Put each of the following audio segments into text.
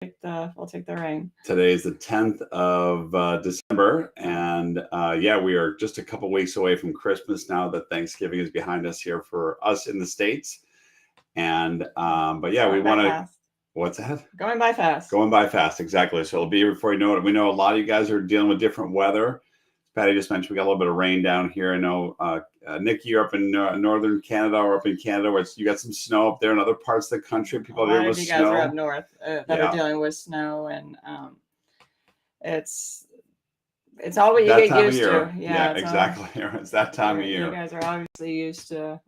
we'll take the rain. Today is the 10th of December, and yeah, we are just a couple weeks away from Christmas now that Thanksgiving is behind us here for us in the States. And but yeah, we Going by want to. fast. What's that? Going by fast. Going by fast, exactly. So it'll be here before you know it. We know a lot of you guys are dealing with different weather. Patty just mentioned we got a little bit of rain down here. I know, Nikki, you're up in northern Canada, or up in Canada, where you got some snow up there. In other parts of the country, people A are lot dealing of with you guys are up snow. north that are Yeah, dealing with snow, and it's it's all what you that get time of used to. year. Yeah, Yeah, it's all exactly. It's that time of you year. guys are obviously used to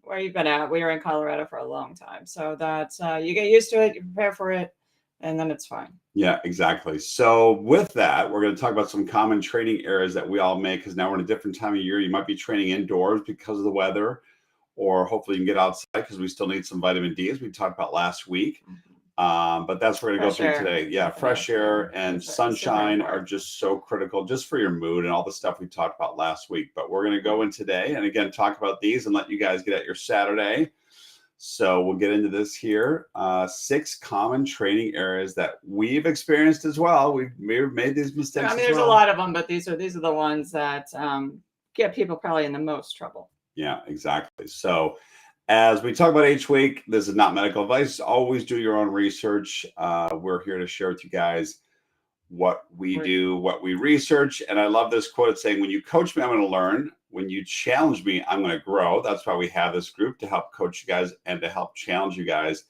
where you've been at. We were in Colorado for a long time, so that you get used to it, you prepare for it, and then it's fine. Yeah, exactly. So with that, we're going to talk about some common training errors that we all make because now we're in a different time of year. You might be training indoors because of the weather, or hopefully you can get outside because we still need some vitamin D, as we talked about last week. But that's what we're going to go Fresh through air today. is Yeah, the fresh next thing. air and It's super sunshine are important. just so critical just for your mood and all the stuff we talked about last week. But we're going to go in today and again talk about these and let you guys get at your Saturday. So we'll get into this here. 6 common training errors that we've experienced as well. We've made these I mistakes mean, as there's a well. lot of them, but these are the ones that get people probably in the most trouble. Yeah, exactly. So as we talk about each week, this is not medical advice. Always do your own research. We're here to share with you guys what we We're, do, what we research. And I love this quote. It's saying, when you coach me, I'm going to learn. When you challenge me, I'm going to grow. That's why we have this group, to help coach you guys and to help challenge you guys.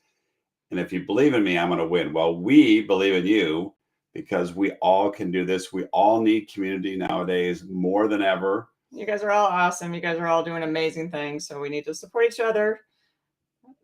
And if you believe in me, I'm going to win. Well, we believe in you because we all can do this. We all need community nowadays more than ever. you guys are all awesome. You guys are all doing amazing things. So we need to support each other.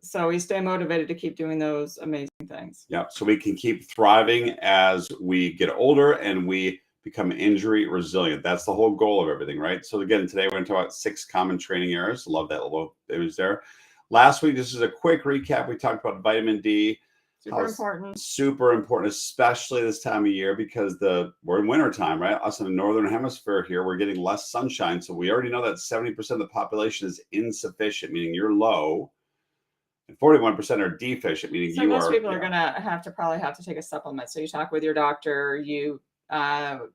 So we stay motivated to keep doing those amazing things. Yeah, so we can keep thriving as we get older and we become injury resilient. That's the whole goal of everything, right? So again, today we're going to talk about 6 common training errors. Love that little image there. Last week, this is a quick recap. We talked about vitamin D. Super important. Super important, especially this time of year, because we're in winter time, right? Us in the northern hemisphere here, we're getting less sunshine. So we already know that 70% of the population is insufficient, meaning you're low. And 41% are deficient, meaning So you most are. people are Yeah. gonna probably have to take a supplement. So you talk with your doctor.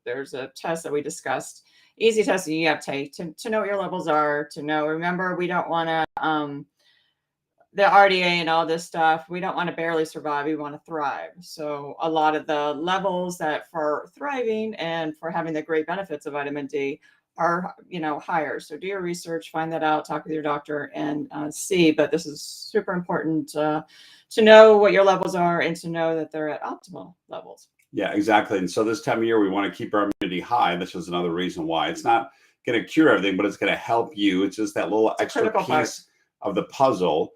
There's a test that we discussed, easy test that you have to take to know what your levels are. To know, remember, we don't want to the RDA and all this stuff. We don't want to barely survive. We want to thrive. So a lot of the levels that for thriving and for having the great benefits of vitamin D are higher. So do your research, find that out, talk with your doctor, and see. But this is super important to know what your levels are and to know that they're at optimal levels. Yeah, exactly. And so this time of year, we want to keep our immunity high. This is another reason why. It's not going to cure everything, but it's going to help you. It's just that little It's a extra critical part. piece of the puzzle.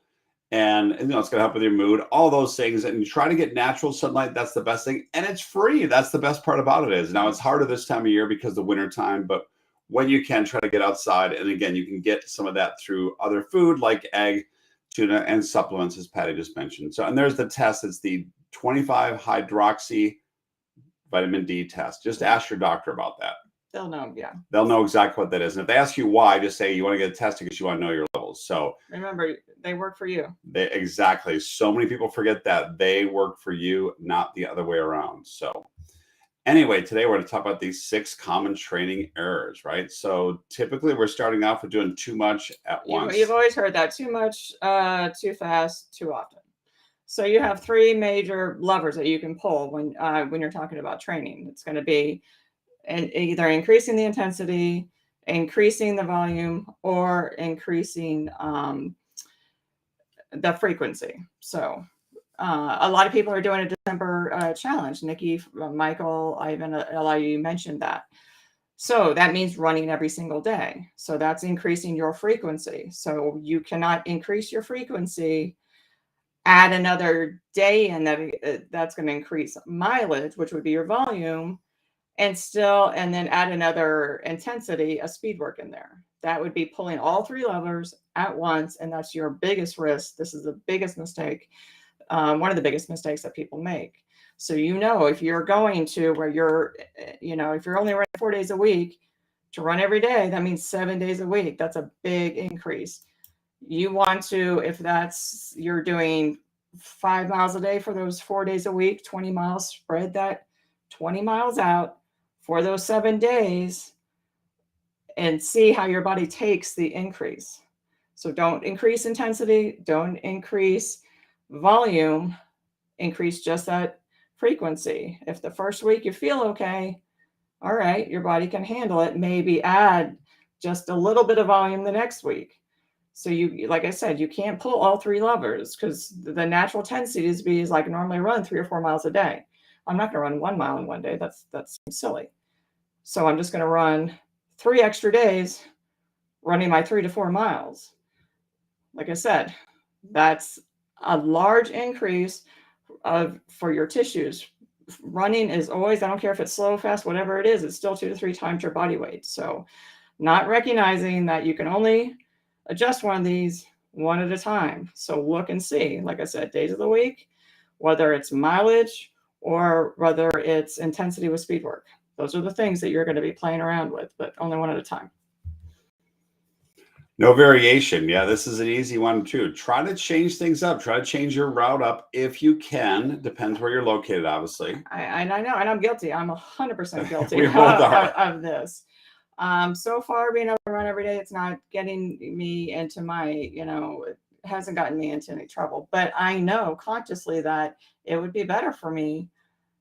And it's going to help with your mood, all those things. And you try to get natural sunlight. That's the best thing. And it's free. That's the best part about it is. Now, it's harder this time of year because of the winter time, but when you can, try to get outside. And again, you can get some of that through other food like egg, tuna, and supplements, as Patty just mentioned. So, and there's the test. It's the 25 hydroxy vitamin D test. Just ask your doctor about that. They'll know. Yeah. They'll know exactly what that is. And if they ask you why, just say you want to get it tested because you want to know your levels. So remember, they work for you. Exactly. So many people forget that they work for you, not the other way around. So anyway, today we're going to talk about these 6 common training errors, right? So typically we're starting off with doing too much at once. You've always heard that: too much, too fast, too often. So you have 3 major levers that you can pull when you're talking about training. It's going to be either increasing the intensity, increasing the volume, or increasing the frequency. So a lot of people are doing a December challenge. Nikki, Michael, Ivan, a lot of you mentioned that. So that means running every single day. So that's increasing your frequency. So you cannot increase your frequency, add another day in that's going to increase mileage, which would be your volume, and then add another intensity, a speed work in there. That would be pulling all 3 levers at once, and that's your biggest risk. This is the biggest mistake, one of the biggest mistakes that people make. So if you're going to where if you're only running 4 days a week, to run every day, that means 7 days a week. That's a big increase. You want to, if you're doing 5 miles a day for those 4 days a week, 20 miles, spread that 20 miles out for those 7 days and see how your body takes the increase. So don't increase intensity, don't increase volume, increase just that frequency. If the first week you feel okay, all right, your body can handle it. Maybe add just a little bit of volume the next week. So you, like I said, you can't pull all 3 levers because the natural tendency is like normally run 3 or 4 miles a day. I'm not going to run 1 mile in one day. That's silly. So I'm just going to run 3 extra days running my 3 to 4 miles. Like I said, that's a large increase for your tissues. Running is always, I don't care if it's slow, fast, whatever it is, it's still 2 to 3 times your body weight. So not recognizing that you can only adjust one of these one at a time. So look and see, like I said, days of the week, whether it's mileage or whether it's intensity with speed work. Those are the things that you're going to be playing around with, but only one at a time. No variation. Yeah, this is an easy one too. Try to change things up. Try to change your route up if you can. Depends where you're located, obviously. I know, and I'm guilty. I'm 100% guilty We both are. of this. So far, being able to run every day, it's not getting me into my, it hasn't gotten me into any trouble. But I know consciously that it would be better for me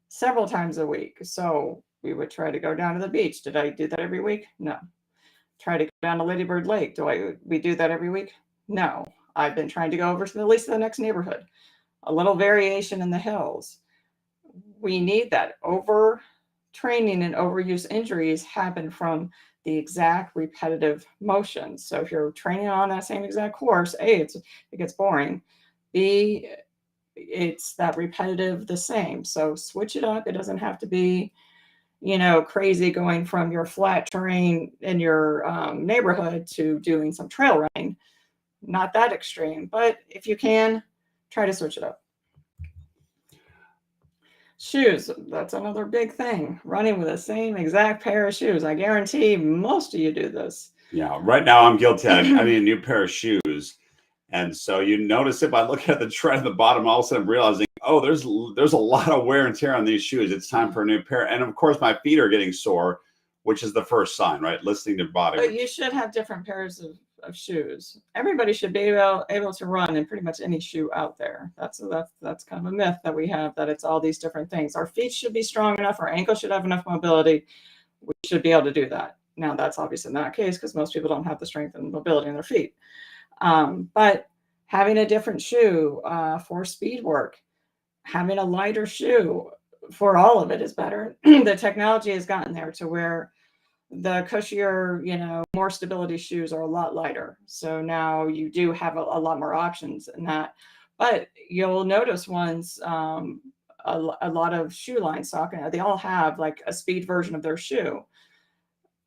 several times a week. So we would try to go down to the beach. Did I do that every week? No. Try to go down to Lady Bird Lake. We do that every week? No. I've been trying to go over to at least the next neighborhood. A little variation in the hills. We need that. Overtraining and overuse injuries happen from the exact repetitive motion. So if you're training on that same exact course, A, it gets boring. B, it's that repetitive the same. So switch it up. It doesn't have to be crazy going from your flat terrain in your neighborhood to doing some trail running. Not that extreme, but if you can, try to switch it up. Shoes, that's another big thing. Running with the same exact pair of shoes. I guarantee most of you do this. Yeah, right now I'm guilty. I need a new pair of shoes. And so you notice it by looking at the tread at the bottom, all of a sudden I'm realizing, oh, there's a lot of wear and tear on these shoes. It's time for a new pair. And of course, my feet are getting sore, which is the first sign, right? Listening to body. But you should have different pairs of shoes. Everybody should be able to run in pretty much any shoe out there. That's kind of a myth that we have, that it's all these different things. Our feet should be strong enough. Our ankles should have enough mobility. We should be able to do that. Now, that's obviously not the case because most people don't have the strength and mobility in their feet. But having a different shoe for speed work, having a lighter shoe for all of it is better. The technology has gotten there to where the cushier, more stability shoes are a lot lighter. So now you do have a lot more options in that. But you'll notice ones, a lot of shoe lines talking, they all have like a speed version of their shoe.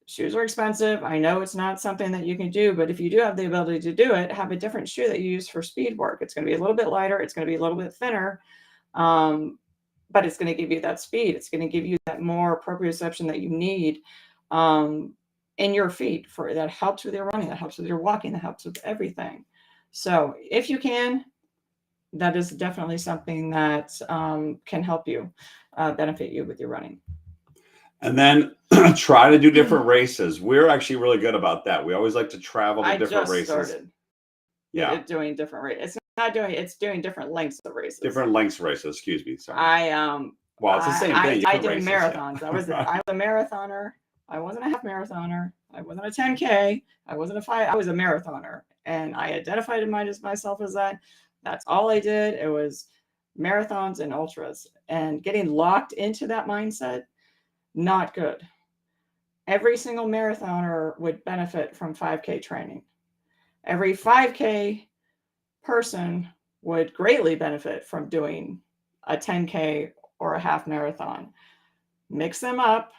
Shoes are expensive. I know it's not something that you can do, but if you do have the ability to do it, have a different shoe that you use for speed work. It's going to be a little bit lighter. It's going to be a little bit thinner, but it's going to give you that speed. It's going to give you that more proprioception that you need in your feet. That helps with your running, that helps with your walking, that helps with everything. So if you can, that is definitely something that can help you, benefit you with your running. And then try to do different races. We're actually really good about that. We always like to travel to different races. Started doing different races. It's doing different lengths of races. Different lengths of races, excuse me. Sorry. Well, it's the same thing. I did marathons. Yeah. I was a marathoner. I wasn't a half marathoner. I wasn't a 10K. I wasn't a 5. I was a marathoner. And I identified myself as that. That's all I did. It was marathons and ultras. And getting locked into that mindset, not good. Every single marathoner would benefit from 5K training. Every 5K person would greatly benefit from doing a 10K or a half marathon. Mix them up,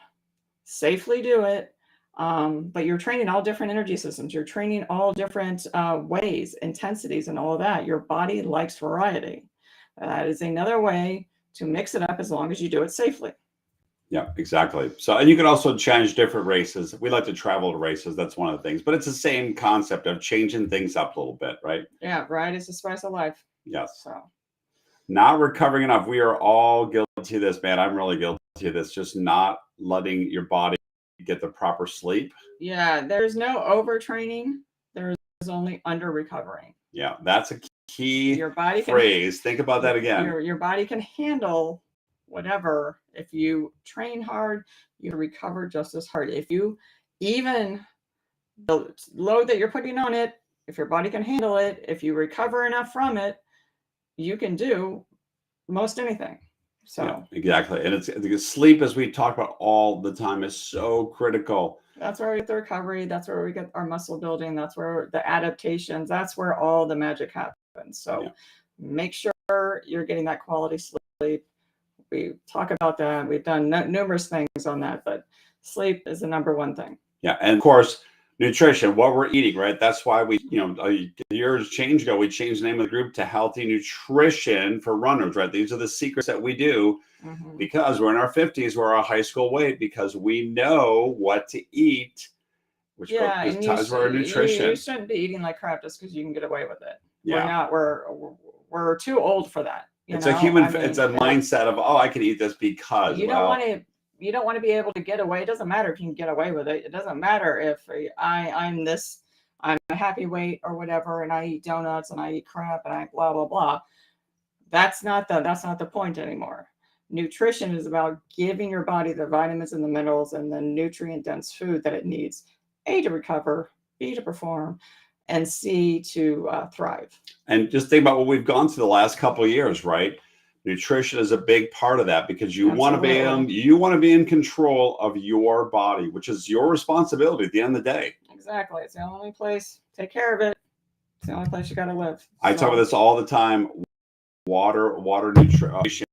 safely do it, but you're training all different energy systems. You're training all different ways, intensities, and all of that. Your body likes variety. That is another way to mix it up as long as you do it safely. Yeah, exactly. So, and you can also change different races. We like to travel to races. That's one of the things, but it's the same concept of changing things up a little bit, right? Yeah, variety is the spice of life. Yes. So, not recovering enough. We are all guilty of this, man. I'm really guilty of this. Just not letting your body get the proper sleep. Yeah, there's no overtraining. There's only under recovering. Yeah, that's a key Your body phrase. Think about that again. Your body can handle whatever. If you train hard, you recover just as hard. If you even the load that you're putting on it, if your body can handle it, if you recover enough from it, you can do most anything. So yeah, exactly. And it's sleep, as we talk about all the time, is so critical. that's where we get the recovery. That's where we get our muscle building. That's where the adaptations. That's where all the magic happens. So make sure you're getting that quality sleep. We talk about that. We've done numerous things on that, but sleep is the number one thing. Yeah, and of course, nutrition, what we're eating, right? That's why we, years change ago, we changed the name of the group to Healthy Nutrition for Runners, right? These are the secrets that we do because we're in our 50s, we're our high school weight, because we know what to eat, which ties to our nutrition. You shouldn't be eating like crap just because you can get away with it. Yeah. We're too old for that. It's a mindset of, I can eat this because you don't want to be able to get away. It doesn't matter if you can get away with it. It doesn't matter if I'm a happy weight or whatever, and I eat donuts and I eat crap and I blah blah blah. That's not the point anymore. Nutrition is about giving your body the vitamins and the minerals and the nutrient dense food that it needs, A, to recover, B, to perform, and C, to thrive. And just think about what we've gone through the last couple of years, right? Nutrition is a big part of that, because you want to be in control of your body, which is your responsibility at the end of the day. Exactly. It's the only place. Take care of it. It's the only place you got to live. I talk about this all the time. Water, nutrition.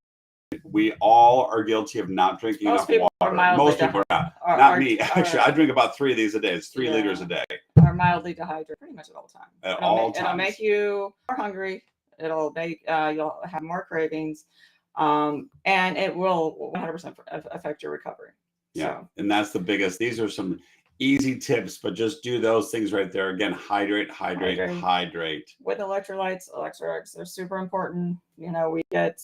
We all are guilty of not drinking enough water. Most people are not me. Actually, I drink about 3 of these a day. It's 3 liters a day. Are mildly dehydrated pretty much at all times. At all times. It'll make you more hungry. It'll make you'll have more cravings, and it will 100% affect your recovery. Yeah, and that's the biggest. These are some easy tips, but just do those things right there. Again, hydrate. With electrolytes, they're super important. We get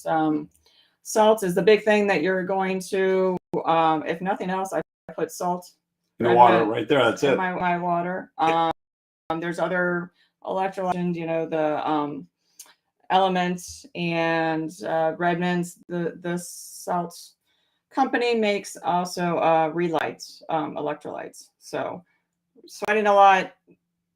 salt is the big thing that you're going to. If nothing else, I put salt in the water right there. That's it. My water. There's other electrolytes. The Elements and Redmond's. The salt company makes also Relight electrolytes. So sweating a lot,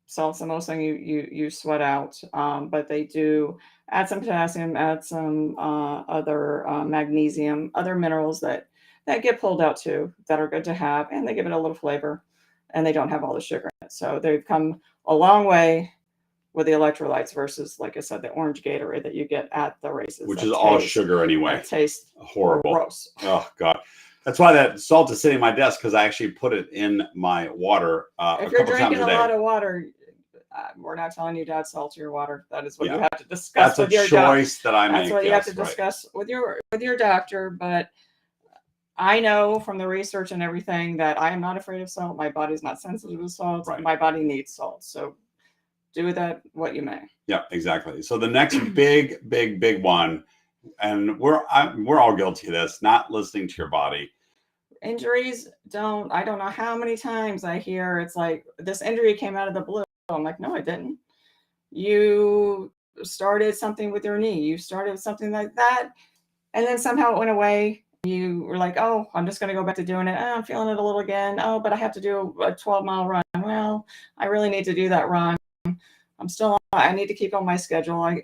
salt's the most thing you sweat out, but they do add some potassium, add some other magnesium, other minerals that get pulled out too, that are good to have, and they give it a little flavor, and they don't have all the sugar in it. So they've come a long way with the electrolytes versus, like I said, the orange Gatorade that you get at the races, which is all sugar anyway. It tastes horrible. Gross. Oh God. That's why that salt is sitting in my desk, because I actually put it in my water if you're drinking a lot of water, we're not telling you to add salt to your water. That is what you have to discuss with your doctor. That's a choice that I make. That's what you have to discuss with your doctor. But I know from the research and everything that I am not afraid of salt. My body's not sensitive to salt. Right. My body needs salt. So do with that what you may. Yeah, exactly. So the next big one, and we're all guilty of this, not listening to your body. Injuries I don't know how many times I hear it's like, this injury came out of the blue. I'm like, no, it didn't. You started something with your knee. You started something like that, and then somehow it went away. You were like, oh, I'm just going to go back to doing it. Oh, I'm feeling it a little again. Oh, but I have to do a 12-mile run. Well, I really need to do that run. I need to keep on my schedule. I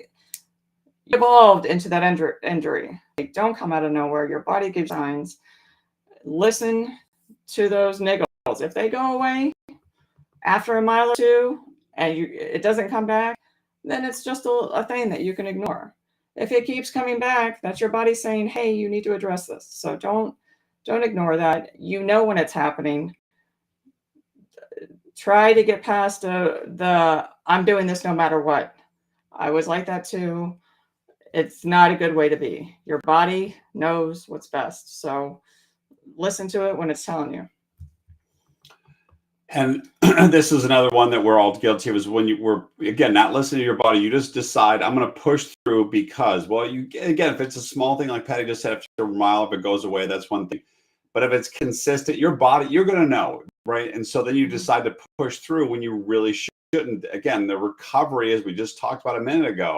evolved into that injury. Like, don't come out of nowhere. Your body gives signs. Listen to those niggles. If they go away after a mile or two and it doesn't come back, then it's just a thing that you can ignore. If it keeps coming back, that's your body saying, hey, you need to address this. So don't ignore that. When it's happening. Try to get past the I'm doing this no matter what. I was like that too. It's not a good way to be. Your body knows what's best. So listen to it when it's telling you. And this is another one that we're all guilty of, is when you were, again, not listening to your body. You just decide, I'm going to push through because, well, you, again, if it's a small thing like Patty just said, after a mile, if it goes away, that's one thing. But if it's consistent, your body, you're going to know, right? And so then you decide to push through when you really shouldn't. Again, the recovery, as we just talked about a minute ago,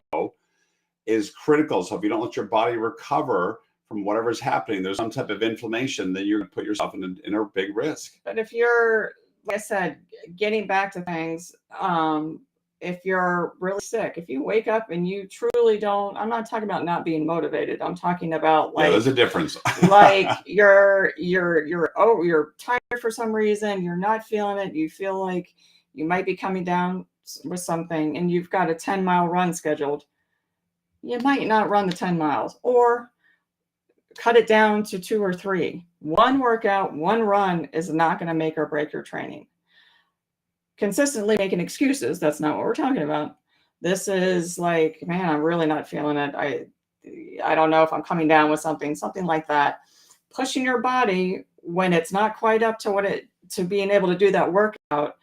is critical. So if you don't let your body recover from whatever's happening, there's some type of inflammation, then you're going to put yourself in a big risk. But if you're, like I said, getting back to things, if you're really sick, if you wake up and you truly don't, I'm not talking about not being motivated. I'm talking about, like, yeah, there's a difference. Like you're tired for some reason, you're not feeling it, you feel like you might be coming down with something, and you've got a 10-mile run scheduled. You might not run the 10 miles, or cut it down to 2 or 3. One workout, one run is not going to make or break your training. Consistently making excuses, that's not what we're talking about. This is like, man, I'm really not feeling it. I don't know if I'm coming down with something like that. Pushing your body when it's not quite up to being able to do that workout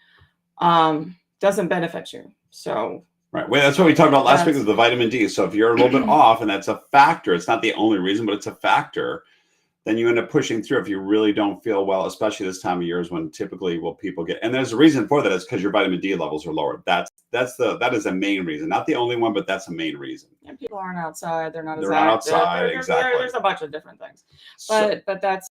doesn't benefit you. So right. Well, that's what we talked about last week with the vitamin D. So if you're a little bit off, and that's a factor, it's not the only reason, but it's a factor, then you end up pushing through if you really don't feel well, especially this time of year is when typically people get, and there's a reason for that, is because your vitamin D levels are lower. That is a main reason, not the only one, but that's a main reason. And people aren't outside, they're not outside, exactly. There's a bunch of different things, but that's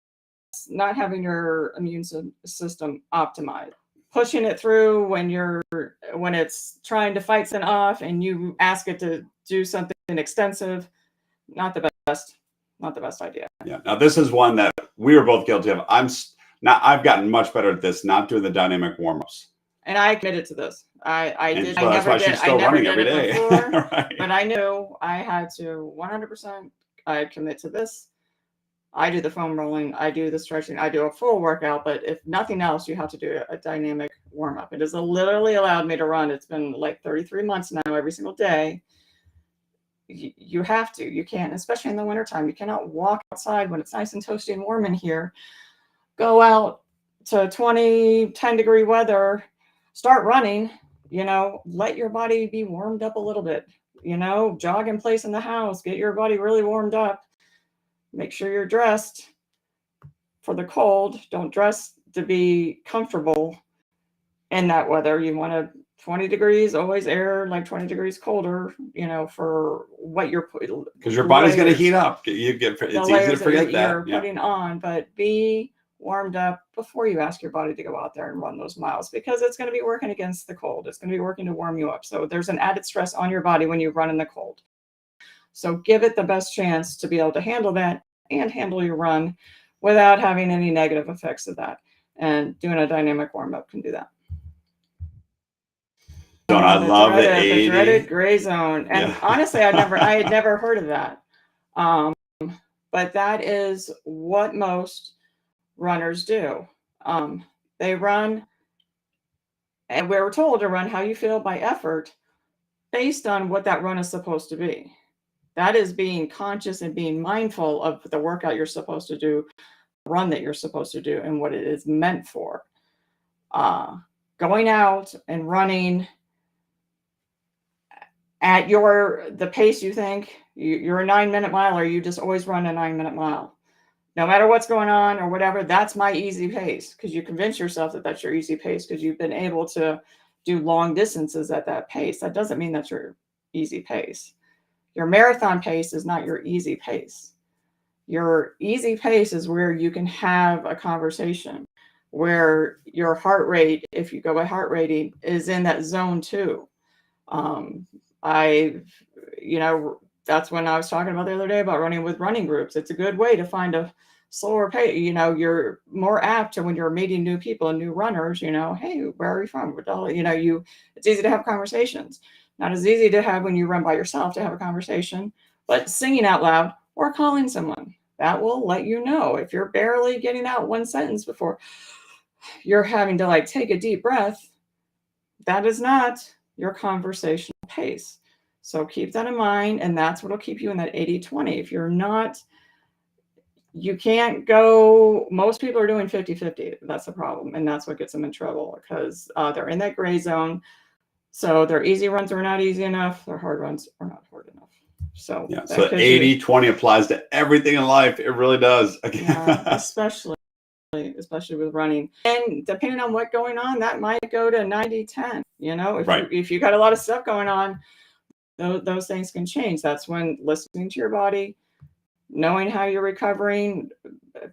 not having your immune system optimized. Pushing it through when it's trying to fight something off and you ask it to do something extensive, not the best idea. Yeah. Now this is one that we were both guilty of. I've gotten much better at this, not doing the dynamic warm-ups. And I committed to this. I did. So that's why she's still running every day. Before, right. But I knew I had to 100%. I commit to this. I do the foam rolling, I do the stretching, I do a full workout, but if nothing else, you have to do a dynamic warm up. It has literally allowed me to run. It's been like 33 months now, every single day. You have to, you can't, especially in the wintertime, you cannot walk outside when it's nice and toasty and warm in here. Go out to 10 degree weather, start running, let your body be warmed up a little bit, jog in place in the house, get your body really warmed up. Make sure you're dressed for the cold. Don't dress to be comfortable in that weather. You want to 20 degrees, always air like 20 degrees colder, for what you're putting. Because your body's going to heat up. It's easy to forget that. You're putting on, but be warmed up before you ask your body to go out there and run those miles, because it's going to be working against the cold. It's going to be working to warm you up. So there's an added stress on your body when you run in the cold. So give it the best chance to be able to handle that and handle your run without having any negative effects of that. And doing a dynamic warm-up can do that. I love the 80. The dreaded gray zone. And honestly, I had never heard of that. But that is what most runners do. They run, and we're told to run how you feel by effort based on what that run is supposed to be. That is being conscious and being mindful of the workout you're supposed to do, the run that you're supposed to do, and what it is meant for. Going out and running at the pace you think, you're a 9-minute miler, you just always run a 9-minute mile. No matter what's going on or whatever, that's my easy pace, because you convince yourself that that's your easy pace because you've been able to do long distances at that pace. That doesn't mean that's your easy pace. Your marathon pace is not your easy pace. Your easy pace is where you can have a conversation, where your heart rate, if you go by heart rate, is in that zone 2. That's when I was talking about the other day about running with running groups. It's a good way to find a slower pace. You're more apt to, when you're meeting new people and new runners, hey, where are you from? It's easy to have conversations. Not as easy to have when you run by yourself to have a conversation, but singing out loud or calling someone, that will let you know if you're barely getting out one sentence before you're having to take a deep breath. That is not your conversational pace. So keep that in mind, and that's what will keep you in that 80-20. If you're not you can't go, most people are doing 50-50. That's the problem. And that's what gets them in trouble, because they're in that gray zone. So their easy runs are not easy enough. Their hard runs are not hard enough. So Yeah. that So gives 80-20 applies to everything in life. It really does. yeah, especially with running. And depending on what's going on, that might go to 90-10. You know, Right. if you got a lot of stuff going on, those things can change. That's when listening to your body, knowing how you're recovering,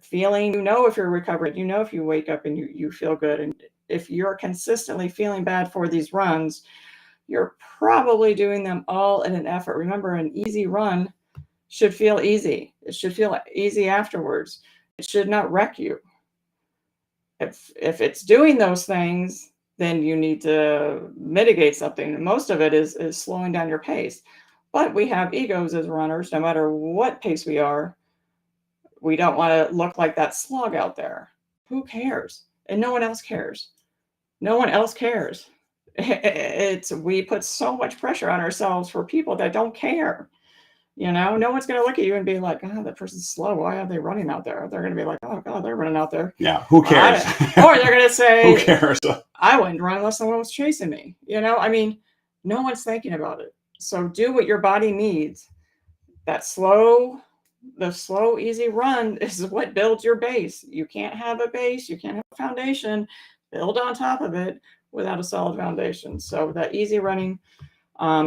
feeling, you know, if you're recovering, you know, if you wake up and you feel good. And if you're consistently feeling bad for these runs, you're probably doing them all in an effort. Remember, an easy run should feel easy. It should feel easy afterwards. It should not wreck you. If it's doing those things, then you need to mitigate something. Most of it is slowing down your pace. But we have egos as runners. No matter what pace we are, we don't want to look like that slog out there. Who cares? And no one else cares. No one else cares. We put so much pressure on ourselves for people that don't care. You know, no one's going to look at you and be like, oh, that person's slow. Why are they running out there? They're going to be like, oh, God, they're running out there. Yeah. Who cares? Or they're going to say, who cares? I wouldn't run unless someone was chasing me. You know, I mean, no one's thinking about it. So do what your body needs. The slow, easy run is what builds your base. You can't have a base. You can't have a foundation. Build on top of it without a solid foundation. So that easy running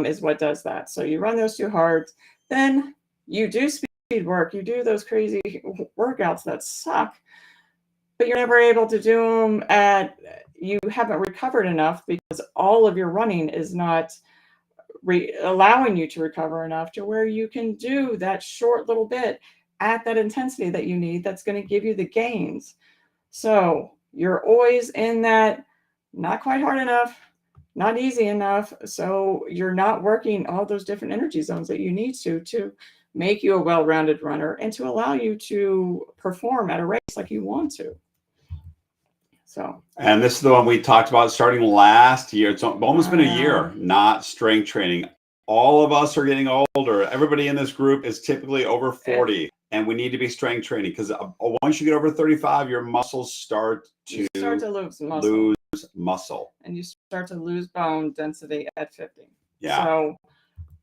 is what does that. So you run those 2 hard, then you do speed work. You do those crazy workouts that suck, but you're never able to do them you haven't recovered enough, because all of your running is not allowing you to recover enough to where you can do that short little bit at that intensity that you need, that's going to give you the gains. So you're always in that not quite hard enough, not easy enough. So you're not working all those different energy zones that you need to make you a well-rounded runner and to allow you to perform at a race like you want to. So, and this is the one we talked about starting last year. It's almost been a year, not strength training. All of us are getting older. Everybody in this group is typically over 40, and we need to be strength training, because once you get over 35, your muscles start to lose muscle. And you start to lose bone density at 50. Yeah. So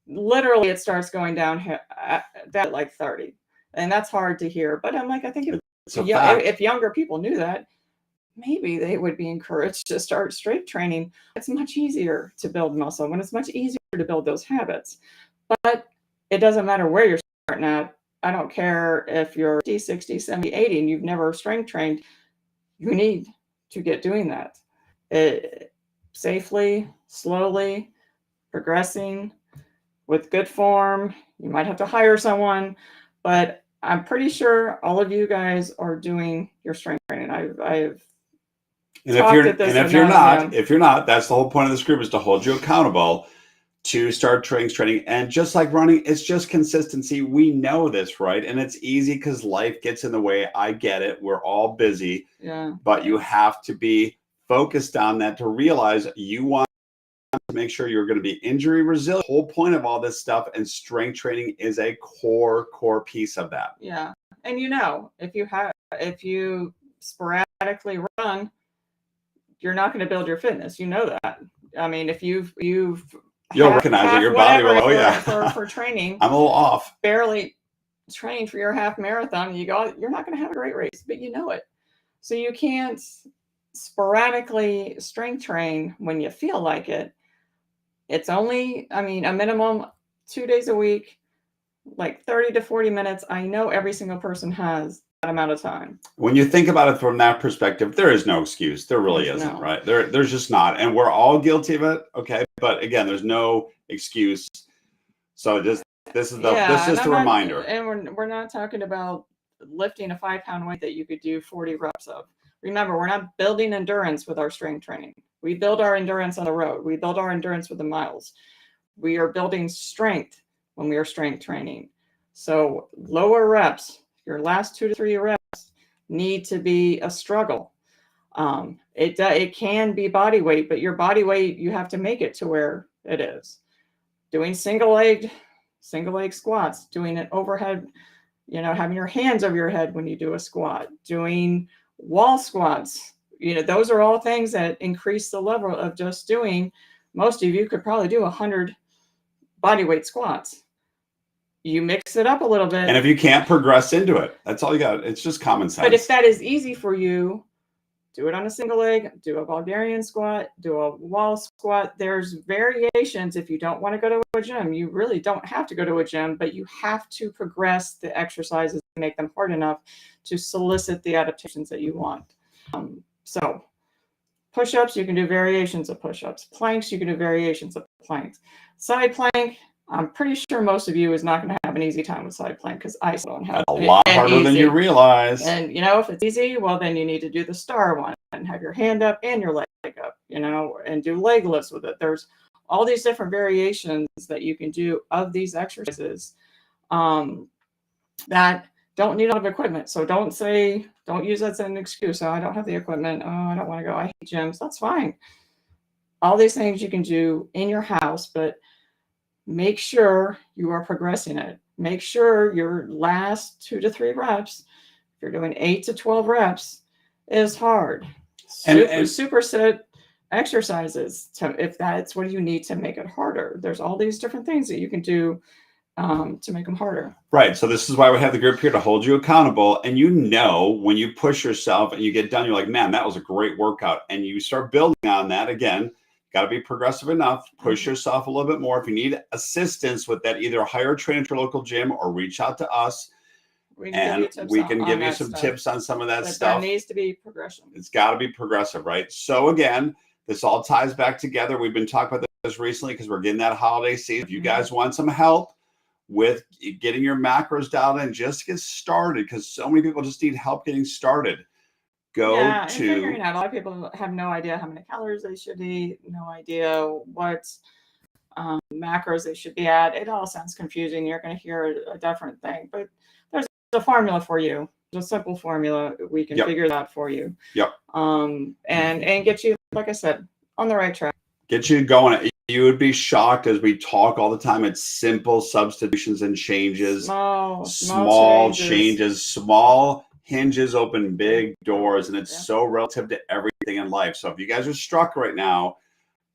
literally it starts going down at like 30. And that's hard to hear. But I'm like, I think if younger people knew that, maybe they would be encouraged to start strength training. It's much easier to build muscle when it's much easier to build those habits. But it doesn't matter where you're starting at. I don't care if you're 50, 60, 70, 80 and you've never strength trained. You need to get doing that. Safely, slowly, progressing with good form. You might have to hire someone, but I'm pretty sure all of you guys are doing your strength training. And if you're not, that's the whole point of this group, is to hold you accountable to start training. And just like running, it's just consistency. We know this, right? And it's easy because life gets in the way. I get it. We're all busy. Yeah. But you have to be focused on that to realize you want to make sure you're going to be injury resilient. The whole point of all this stuff, and strength training is a core piece of that. Yeah. And you know, if you sporadically run, you're not going to build your fitness. You know that. I mean, if you'll recognize that your body will. Oh yeah. For training, I'm a little off. Barely trained for your half marathon. You're not going to have a great race, but you know it. So you can't sporadically strength train when you feel like it. It's only, a minimum 2 days a week, like 30 to 40 minutes. I know every single person has that amount of time. When you think about it from that perspective, there is no excuse. There really isn't, right? There's just not. And we're all guilty of it. Okay. But again, there's no excuse. So this is just a reminder. And we're not talking about lifting a 5-pound weight that you could do 40 reps of. Remember, we're not building endurance with our strength training. We build our endurance on the road. We build our endurance with the miles. We are building strength when we are strength training. So lower reps, your last 2 to 3 reps need to be a struggle. It can be body weight, but your body weight, you have to make it to where it is. Doing single leg squats, doing an overhead you know, having your hands over your head when you do a squat, doing wall squats. You know, those are all things that increase the level of just doing. Most of you could probably do 100 body weight squats. You mix it up a little bit. And if you can't progress into it, that's all you got. It's just common sense. But if that is easy for you, do it on a single leg, do a Bulgarian squat, do a wall squat. There's variations. If you don't want to go to a gym, you really don't have to go to a gym, but you have to progress the exercises to make them hard enough to solicit the adaptations that you want. So push-ups, you can do variations of push-ups. Planks, you can do variations of planks. Side plank, I'm pretty sure most of you is not going to have an easy time with side plank because I still don't have a lot harder than you realize. And you know, if it's easy, well, then you need to do the star one and have your hand up and your leg up, you know, and do leg lifts with it. There's all these different variations that you can do of these exercises that don't need a lot of equipment. So don't use that as an excuse. Oh, I don't have the equipment. Oh, I don't want to go. I hate gyms. That's fine. All these things you can do in your house, but make sure you are progressing it. Make sure your last 2 to 3 reps, if you're doing 8 to 12 reps, is hard. Superset exercises, if that's what you need to make it harder. There's all these different things that you can do to make them harder. Right. So this is why we have the group here to hold you accountable. And you know, when you push yourself and you get done, you're like, man, that was a great workout. And you start building on that again. Got to be progressive enough. Push yourself a little bit more. If you need assistance with that, either hire a trainer at your local gym or reach out to us. We can give you some tips on some of that stuff. There needs to be progression. It's got to be progressive, right? So again, this all ties back together. We've been talking about this recently because we're getting that holiday season. If you guys want some help with getting your macros dialed in, just get started, because so many people just need help getting started. And figuring out. A lot of people have no idea how many calories they should eat, no idea what macros they should be at. It all sounds confusing. You're going to hear a different thing, but there's a formula for you. There's a simple formula. We can figure that for you. And get you, like I said, on the right track. Get you going. You would be shocked as we talk all the time. It's simple substitutions and changes. Small changes. Small hinges open big doors, and it's so relative to everything in life. So if you guys are struck right now,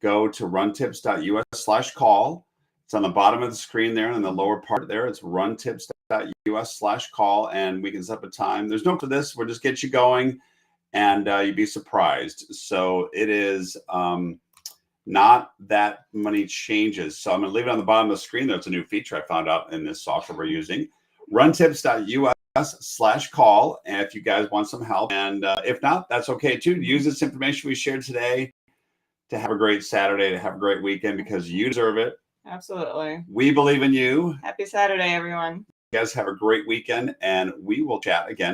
go to runtips.us/call. It's on the bottom of the screen there, and in the lower part there, it's runtips.us/call, and we can set up a time. There's no for this. We'll just get you going, and you'd be surprised. So it is not that many changes. So I'm going to leave it on the bottom of the screen. There's a new feature I found out in this software we're using. runtips.us/call, and if you guys want some help, and if not, that's okay too. Use this information we shared today to have a great Saturday, to have a great weekend, because you deserve it. Absolutely. We believe in you. Happy Saturday, everyone. You guys have a great weekend, and we will chat again